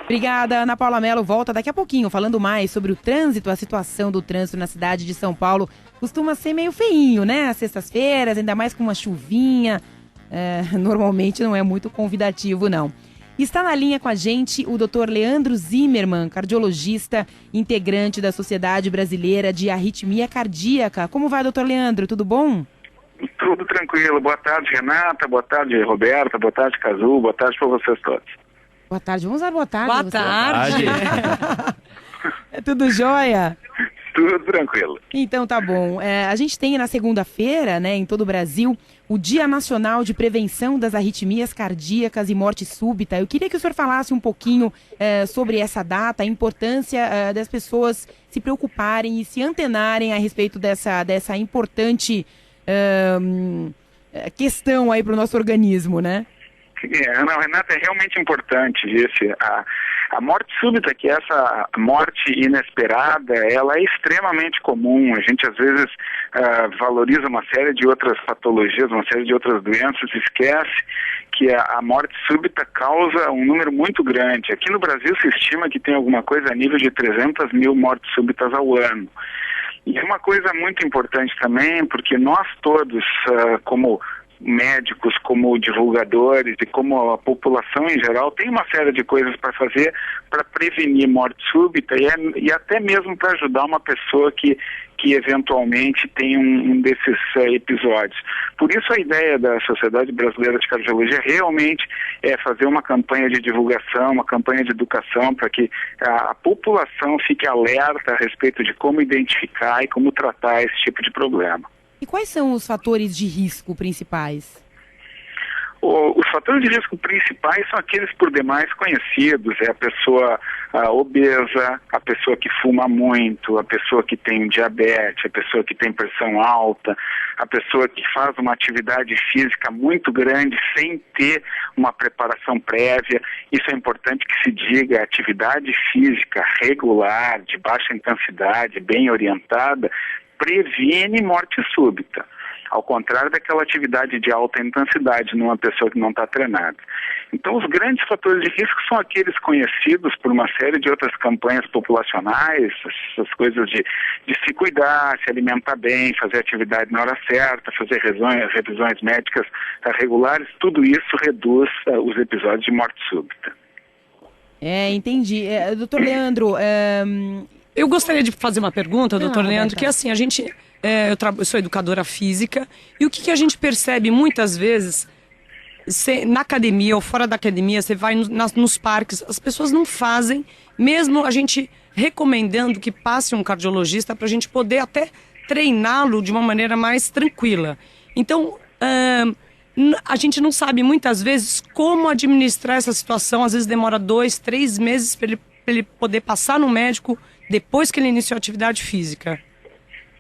Obrigada, Ana Paula Mello. Volta daqui a pouquinho falando mais sobre o trânsito, a situação do trânsito na cidade de São Paulo. Costuma ser meio feinho, né? Às sextas-feiras, ainda mais com uma chuvinha. Normalmente não é muito convidativo, não. Está na linha com a gente o Dr. Leandro Zimmermann, cardiologista, integrante da Sociedade Brasileira de Arritmia Cardíaca. Como vai, Dr. Leandro? Tudo bom? Tudo tranquilo. Boa tarde, Renata. Boa tarde, Roberta. Boa tarde, Cazu. Boa tarde para vocês todos. Boa tarde. Vamos dar boa tarde. Boa tarde. É tudo jóia? Tudo tranquilo. Então tá bom. A gente tem na segunda-feira, né, em todo o Brasil, o Dia Nacional de Prevenção das Arritmias Cardíacas e Morte Súbita. Eu queria que o senhor falasse um pouquinho sobre essa data, a importância das pessoas se preocuparem e se antenarem a respeito dessa importante questão aí para o nosso organismo, né? Não, Renata, é realmente importante isso. A morte súbita, que é essa morte inesperada, ela é extremamente comum. A gente, às vezes, valoriza uma série de outras patologias, uma série de outras doenças, esquece que a morte súbita causa um número muito grande. Aqui no Brasil se estima que tem alguma coisa a nível de 300 mil mortes súbitas ao ano. E é uma coisa muito importante também, porque nós todos, como médicos, como divulgadores e como a população em geral, tem uma série de coisas para fazer para prevenir morte súbita e até mesmo para ajudar uma pessoa que eventualmente tem um desses episódios. Por isso a ideia da Sociedade Brasileira de Cardiologia realmente é fazer uma campanha de divulgação, uma campanha de educação para que a população fique alerta a respeito de como identificar e como tratar esse tipo de problema. E quais são os fatores de risco principais? Os fatores de risco principais são aqueles por demais conhecidos. É a pessoa obesa, a pessoa que fuma muito, a pessoa que tem diabetes, a pessoa que tem pressão alta, a pessoa que faz uma atividade física muito grande sem ter uma preparação prévia. Isso é importante que se diga. Atividade física regular, de baixa intensidade, bem orientada, previne morte súbita, ao contrário daquela atividade de alta intensidade numa pessoa que não está treinada. Então, os grandes fatores de risco são aqueles conhecidos por uma série de outras campanhas populacionais, essas coisas de se cuidar, se alimentar bem, fazer atividade na hora certa, fazer revisões médicas regulares. Tudo isso reduz os episódios de morte súbita. Entendi. Doutor Leandro, eu gostaria de fazer uma pergunta, doutor Leandro, que assim, eu sou educadora física, e o que a gente percebe muitas vezes, na academia ou fora da academia, você vai nos parques, as pessoas não fazem, mesmo a gente recomendando que passe um cardiologista para a gente poder até treiná-lo de uma maneira mais tranquila. Então, a gente não sabe muitas vezes como administrar essa situação, às vezes demora 2, 3 meses para ele poder passar no médico depois que ele iniciou a atividade física.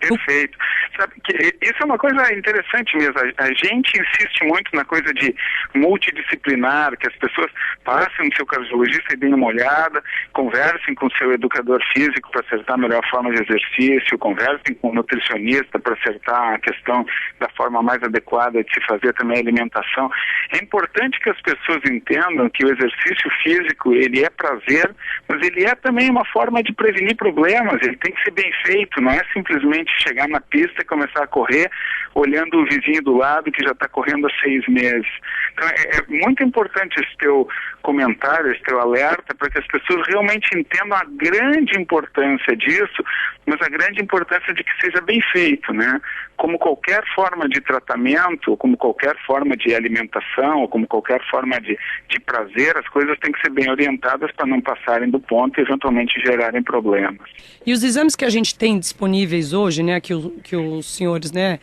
Perfeito. Sabe que isso é uma coisa interessante mesmo. A gente insiste muito na coisa de multidisciplinar, que as pessoas passem no seu cardiologista e deem uma olhada, conversem com o seu educador físico para acertar a melhor forma de exercício, conversem com o nutricionista para acertar a questão da forma mais adequada de se fazer também a alimentação. É importante que as pessoas entendam que o exercício físico, ele é prazer, mas ele é também uma forma de prevenir problemas. Ele tem que ser bem feito, não é simplesmente chegar na pista e começar a correr olhando o vizinho do lado que já está correndo há 6 meses. Então é muito importante esse teu comentário, esse teu alerta, para que as pessoas realmente entendam a grande importância disso, mas a grande importância de que seja bem feito, né? Como qualquer forma de tratamento, como qualquer forma de alimentação, ou como qualquer forma de prazer, as coisas têm que ser bem orientadas para não passarem do ponto e eventualmente gerarem problemas. E os exames que a gente tem disponíveis hoje, né, que os senhores, né,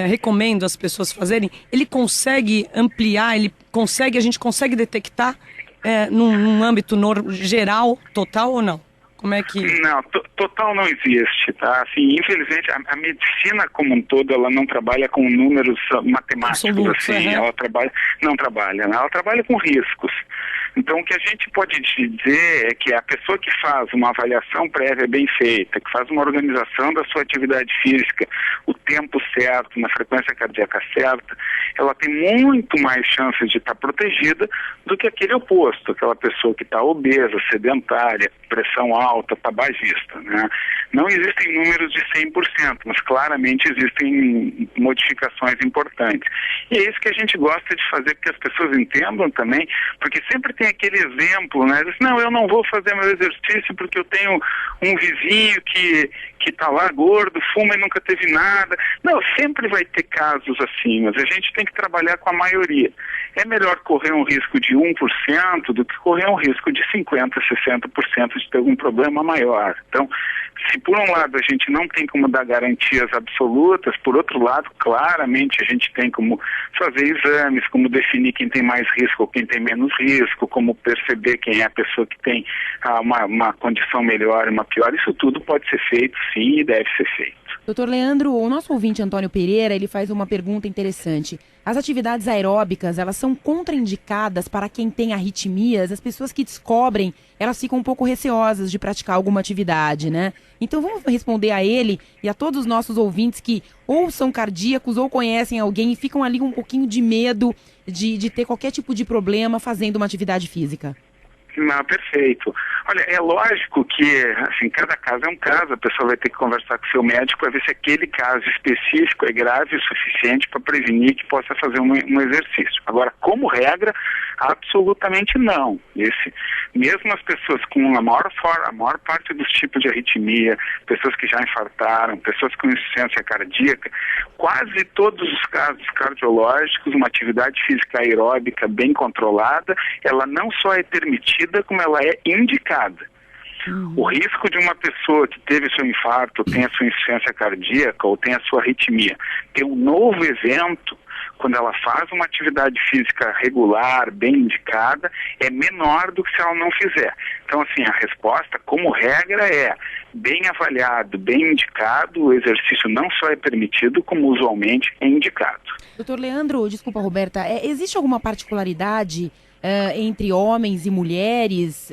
recomendam as pessoas fazerem, ele consegue ampliar, a gente consegue detectar num âmbito geral, total ou não? Como é que... Não, total não existe, tá? Assim, infelizmente, a medicina como um todo, ela não trabalha com números matemáticos, absolutos, assim, ela não trabalha, né? Ela trabalha com riscos. Então, o que a gente pode dizer é que a pessoa que faz uma avaliação prévia bem feita, que faz uma organização da sua atividade física, o tempo certo, na frequência cardíaca certa, ela tem muito mais chances de estar protegida do que aquele oposto, aquela pessoa que está obesa, sedentária, pressão alta, tabagista, né? Não existem números de 100%, mas claramente existem modificações importantes. E é isso que a gente gosta de fazer, que as pessoas entendam também, porque sempre tem aquele exemplo, né? Diz, não, eu não vou fazer meu exercício porque eu tenho um vizinho que está lá gordo, fuma e nunca teve nada. Não, sempre vai ter casos assim, mas a gente tem que trabalhar com a maioria. É melhor correr um risco de 1% do que correr um risco de 50%, 60% de ter algum problema maior. Então, se por um lado a gente não tem como dar garantias absolutas, por outro lado, claramente a gente tem como fazer exames, como definir quem tem mais risco ou quem tem menos risco, como perceber quem é a pessoa que tem uma condição melhor e uma pior. Isso tudo pode ser feito, sim, e deve ser feito. Doutor Leandro, o nosso ouvinte Antônio Pereira, ele faz uma pergunta interessante. As atividades aeróbicas, elas são contraindicadas para quem tem arritmias? As pessoas que descobrem, elas ficam um pouco receosas de praticar alguma atividade, né? Então vamos responder a ele e a todos os nossos ouvintes que ou são cardíacos ou conhecem alguém e ficam ali com um pouquinho de medo de ter qualquer tipo de problema fazendo uma atividade física. Não, perfeito. Olha, é lógico que, assim, cada caso é um caso, a pessoa vai ter que conversar com o seu médico para ver se aquele caso específico é grave o suficiente para prevenir que possa fazer um exercício. Agora, como regra, absolutamente não. Mesmo as pessoas com a maior parte dos tipos de arritmia, pessoas que já infartaram, pessoas com insuficiência cardíaca, quase todos os casos cardiológicos, uma atividade física aeróbica bem controlada, ela não só é permitida, como ela é indicada. O risco de uma pessoa que teve seu infarto, tem a sua insuficiência cardíaca ou tem a sua arritmia, ter um novo evento, quando ela faz uma atividade física regular, bem indicada, é menor do que se ela não fizer. Então, assim, a resposta, como regra, é bem avaliado, bem indicado, o exercício não só é permitido, como usualmente é indicado. Doutor Leandro, desculpa, Roberta, existe alguma particularidade entre homens e mulheres?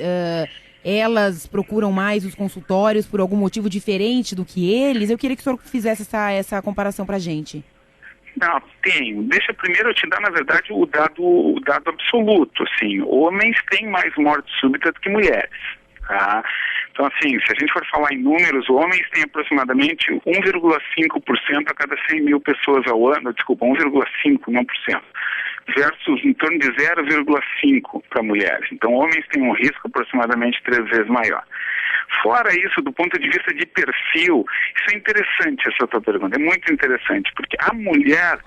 Elas procuram mais os consultórios por algum motivo diferente do que eles? Eu queria que o senhor fizesse essa comparação pra gente. Não, tenho. Deixa primeiro eu te dar, na verdade, o dado absoluto. Assim, homens têm mais morte súbita do que mulheres. Tá? Então, assim, se a gente for falar em números, homens têm aproximadamente 1,5% a cada 100 mil pessoas ao ano, desculpa, 1,5%, não por cento, versus em torno de 0,5% para mulheres. Então, homens têm um risco aproximadamente 3 vezes maior. Fora isso, do ponto de vista de perfil, isso é interessante, essa tua pergunta, é muito interessante, porque a mulher,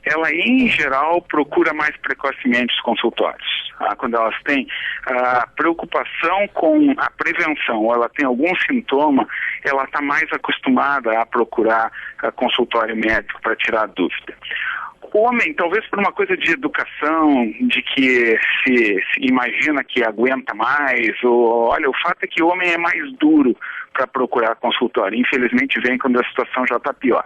ela em geral procura mais precocemente os consultórios. Quando elas têm preocupação com a prevenção, ou ela tem algum sintoma, ela está mais acostumada a procurar consultório médico para tirar a dúvida. Homem, talvez por uma coisa de educação, de que se imagina que aguenta mais, ou olha, o fato é que o homem é mais duro para procurar consultório. Infelizmente vem quando a situação já está pior.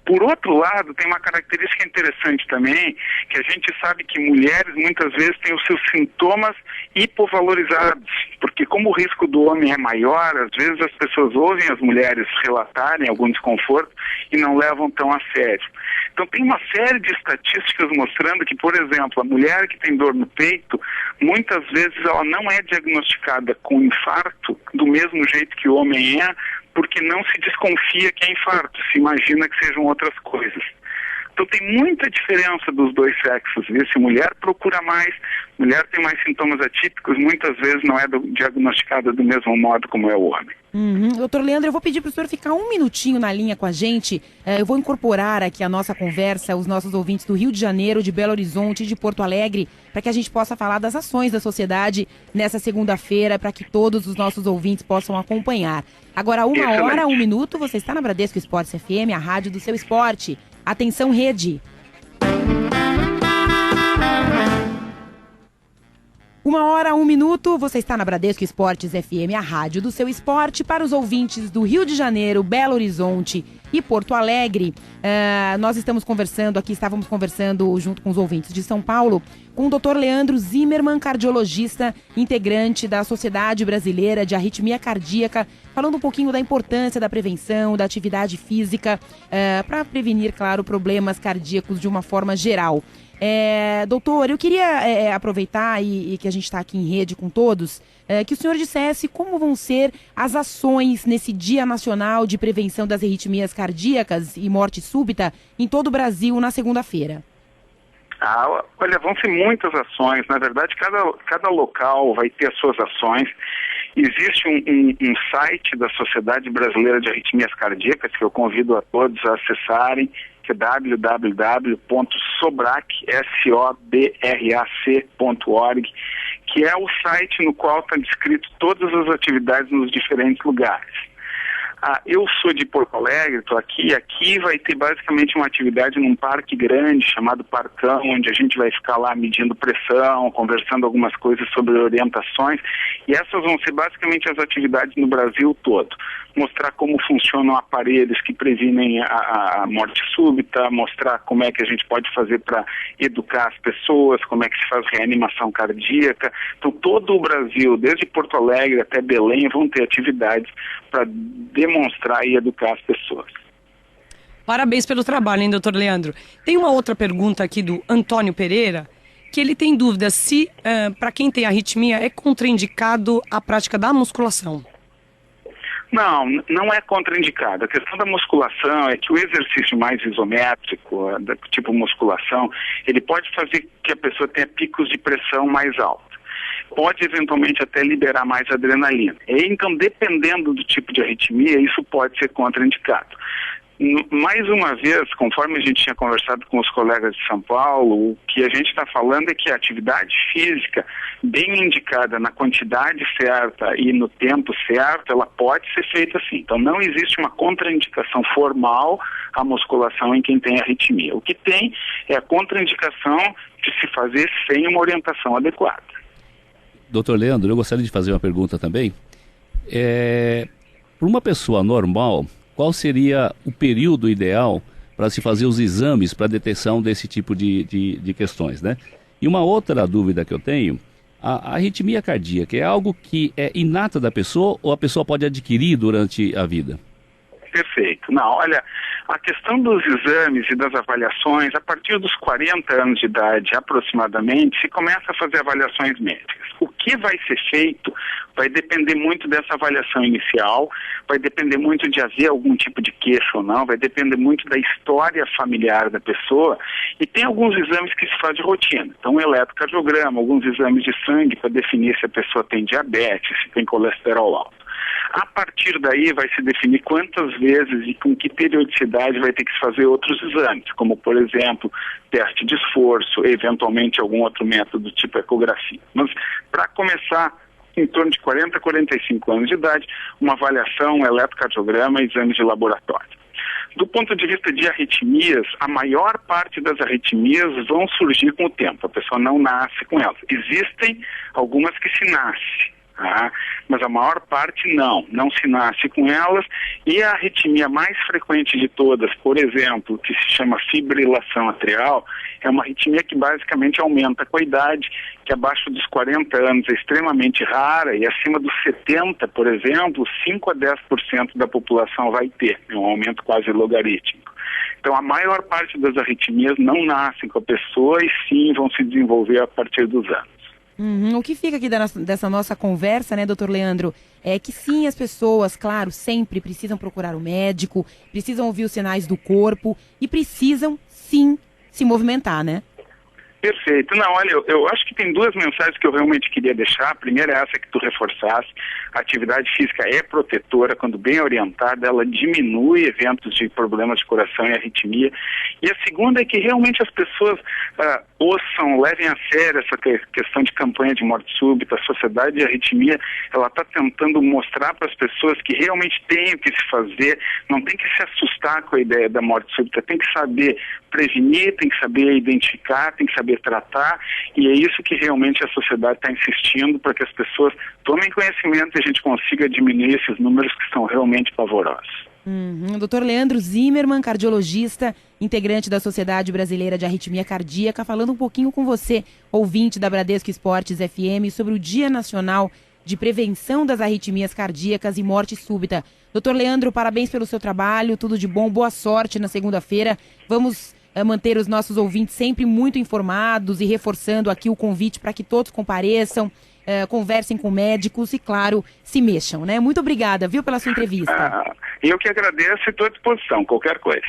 Por outro lado, tem uma característica interessante também, que a gente sabe que mulheres muitas vezes têm os seus sintomas hipovalorizados, porque como o risco do homem é maior, às vezes as pessoas ouvem as mulheres relatarem algum desconforto e não levam tão a sério. Então tem uma série de estatísticas mostrando que, por exemplo, a mulher que tem dor no peito, muitas vezes ela não é diagnosticada com infarto do mesmo jeito que o homem é, porque não se desconfia que é infarto, se imagina que sejam outras coisas. Então tem muita diferença dos dois sexos. Se mulher procura mais, mulher tem mais sintomas atípicos, muitas vezes não é diagnosticada do mesmo modo como é o homem. Doutor Leandro, eu vou pedir para o senhor ficar um minutinho na linha com a gente. Eu vou incorporar aqui a nossa conversa, os nossos ouvintes do Rio de Janeiro, de Belo Horizonte e de Porto Alegre, para que a gente possa falar das ações da sociedade nessa segunda-feira, para que todos os nossos ouvintes possam acompanhar. Agora, 1h, 1 minuto, você está na Bradesco Esportes FM, a rádio do seu esporte. Atenção, rede. 1h, 1 minuto, você está na Bradesco Esportes FM, a rádio do seu esporte. Para os ouvintes do Rio de Janeiro, Belo Horizonte e Porto Alegre, nós estávamos conversando junto com os ouvintes de São Paulo, com o Dr. Leandro Zimmermann, cardiologista, integrante da Sociedade Brasileira de Arritmia Cardíaca, falando um pouquinho da importância da prevenção, da atividade física, para prevenir, claro, problemas cardíacos de uma forma geral. Doutor, eu queria aproveitar e que a gente está aqui em rede com todos, que o senhor dissesse como vão ser as ações nesse Dia Nacional de Prevenção das Arritmias Cardíacas e Morte Súbita em todo o Brasil na segunda-feira. Olha, vão ser muitas ações. Na verdade, cada local vai ter as suas ações. Existe um site da Sociedade Brasileira de Arritmias Cardíacas que eu convido a todos a acessarem, que é www.sobrac.org, que é o site no qual está descrito todas as atividades nos diferentes lugares. Eu sou de Porto Alegre, estou aqui. Aqui vai ter basicamente uma atividade num parque grande chamado Parcão, onde a gente vai ficar lá medindo pressão, conversando algumas coisas sobre orientações. E essas vão ser basicamente as atividades no Brasil todo. Mostrar como funcionam aparelhos que previnem a morte súbita, mostrar como é que a gente pode fazer para educar as pessoas, como é que se faz reanimação cardíaca. Então todo o Brasil, desde Porto Alegre até Belém, vão ter atividades para demonstrar e educar as pessoas. Parabéns pelo trabalho, hein, doutor Leandro? Tem uma outra pergunta aqui do Antônio Pereira, que ele tem dúvida se, para quem tem arritmia, é contraindicado a prática da musculação. Não é contraindicado. A questão da musculação é que o exercício mais isométrico, tipo musculação, ele pode fazer que a pessoa tenha picos de pressão mais altos. Pode eventualmente até liberar mais adrenalina. Então, dependendo do tipo de arritmia, isso pode ser contraindicado. Mais uma vez, conforme a gente tinha conversado com os colegas de São Paulo, o que a gente está falando é que a atividade física bem indicada na quantidade certa e no tempo certo, ela pode ser feita assim. Então não existe uma contraindicação formal à musculação em quem tem arritmia. O que tem é a contraindicação de se fazer sem uma orientação adequada. Doutor Leandro, eu gostaria de fazer uma pergunta também. Para uma pessoa normal, qual seria o período ideal para se fazer os exames para detecção desse tipo de questões, né? E uma outra dúvida que eu tenho, a arritmia cardíaca é algo que é inata da pessoa ou a pessoa pode adquirir durante a vida? Perfeito. Olha, a questão dos exames e das avaliações, a partir dos 40 anos de idade aproximadamente, se começa a fazer avaliações médicas. O que vai ser feito vai depender muito dessa avaliação inicial, vai depender muito de haver algum tipo de queixo ou não, vai depender muito da história familiar da pessoa, e tem alguns exames que se faz de rotina. Então, um eletrocardiograma, alguns exames de sangue para definir se a pessoa tem diabetes, se tem colesterol alto. A partir daí vai se definir quantas vezes e com que periodicidade vai ter que se fazer outros exames, como, por exemplo, teste de esforço, eventualmente algum outro método tipo ecografia. Mas, para começar, em torno de 40 a 45 anos de idade, uma avaliação, um eletrocardiograma e exames de laboratório. Do ponto de vista de arritmias, a maior parte das arritmias vão surgir com o tempo, a pessoa não nasce com elas. Existem algumas que se nascem. Mas a maior parte não se nasce com elas, e a arritmia mais frequente de todas, por exemplo, que se chama fibrilação atrial, é uma arritmia que basicamente aumenta com a idade, que abaixo dos 40 anos é extremamente rara, e acima dos 70, por exemplo, 5 a 10% da população vai ter, é um aumento quase logarítmico. Então a maior parte das arritmias não nascem com a pessoa e sim vão se desenvolver a partir dos anos. O que fica aqui dessa nossa conversa, né, doutor Leandro, é que sim, as pessoas, claro, sempre precisam procurar o médico, precisam ouvir os sinais do corpo e precisam, sim, se movimentar, né? Perfeito. Olha, eu acho que tem duas mensagens que eu realmente queria deixar. A primeira é essa que tu reforçaste. A atividade física é protetora, quando bem orientada, ela diminui eventos de problemas de coração e arritmia. E a segunda é que realmente as pessoas ouçam, levem a sério essa questão de campanha de morte súbita. A Sociedade de Arritmia, ela está tentando mostrar para as pessoas que realmente tem o que se fazer, não tem que se assustar com a ideia da morte súbita, tem que saber prevenir, tem que saber identificar, tem que saber saber tratar, e é isso que realmente a sociedade está insistindo, para que as pessoas tomem conhecimento e a gente consiga diminuir esses números que são realmente pavorosos. Dr. Leandro Zimmermann, cardiologista, integrante da Sociedade Brasileira de Arritmia Cardíaca, falando um pouquinho com você, ouvinte da Bradesco Esportes FM, sobre o Dia Nacional de Prevenção das Arritmias Cardíacas e Morte Súbita. Dr. Leandro, parabéns pelo seu trabalho, tudo de bom, boa sorte na segunda-feira. Vamos manter os nossos ouvintes sempre muito informados e reforçando aqui o convite para que todos compareçam, conversem com médicos e, claro, se mexam, né? Muito obrigada, viu, pela sua entrevista. Eu que agradeço e estou à disposição, qualquer coisa.